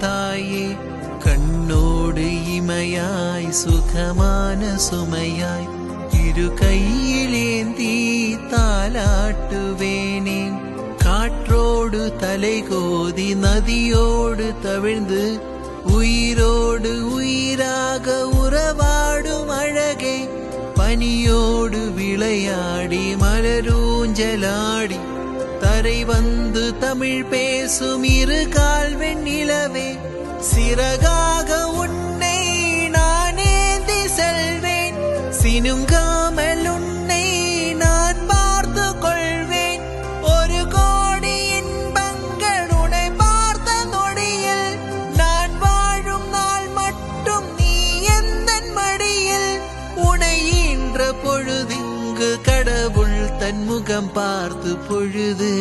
தாயே கண்ணோடு இமையாய் சுகமான சுமையாய் இரு கையிலேந்தி தாலாட்டுவேனே காற்றோடு தலைகோதி நதியோடு தவிழ்ந்து உயிரோடு உயிராக உறவாடும் அழகே பனியோடு விளையாடி மலரூஞ்சலாடி தரை வந்து தமிழ் பேசும் இரு கால் வெண்ணிலவே சிறகாக உன்னை நானேந்தி செல்வேன் சினுங்காமல் உன்னை நான் பார்த்து கொள்வேன் ஒரு கோடி இன்பங்கள் உன்னை பார்த்த நொடியில் நான் வாழும் நாள் மட்டும் நீ எந்தன் மடியில் உன்னை ஈன்ற பொழுதிங்கு கடவுள் தன் முகம் பார்த்து பொழுது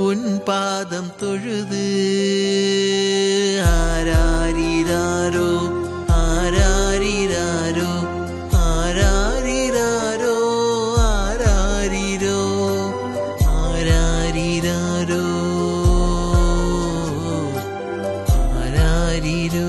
உன் பாதம் தொழுது ஆராரிராரோ ஆராரிராரோ ஆராரிராரோ ஆராரிரோ ஆராரிராரோ ஆராரிரோ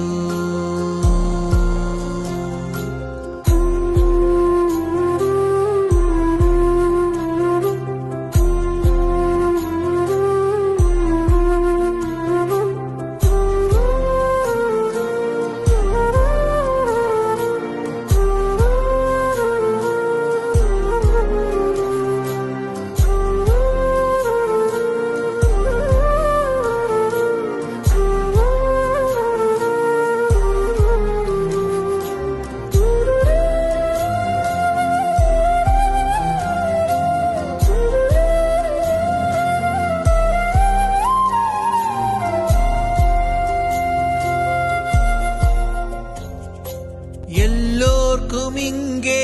எல்லோர்க்கும் இங்கே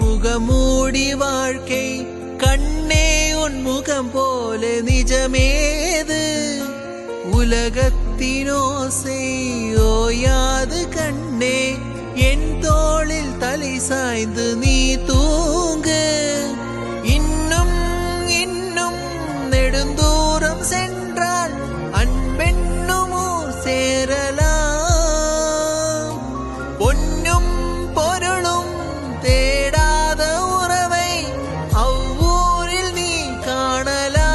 முகமூடி வாழ்க்கை கண்ணே உன் முகம் போல நிஜமேது உலகத்தினோசை ஓயாது கண்ணே என் தோளில் தலை சாய்ந்து நீ தூங்கு இன்னும் இன்னும் நெடுந்தூரம் சென்றால் அன்பென்னும் ஊர் சேரலாம் பொன்னும் பொருளும் தேடாத உறவை அவ்வூரில் நீ காணலாம்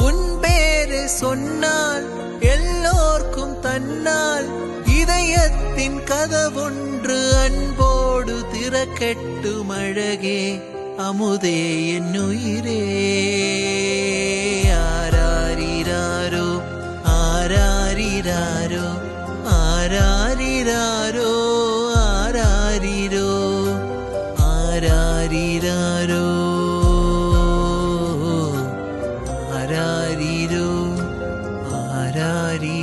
உன் பேரை சொன்னால் எல்லோர்க்கும் தன்னால் இதயத்தின் கதவொன்று அன்போடு திறக்கட்டும் அழகே அமுதே என் உயிரே ஆராரிராரோ ஆராரிராரோ ஆராரிராரோ ஆராரிரோ ஆராரிராரோ ஆராரிரோ ஆராரி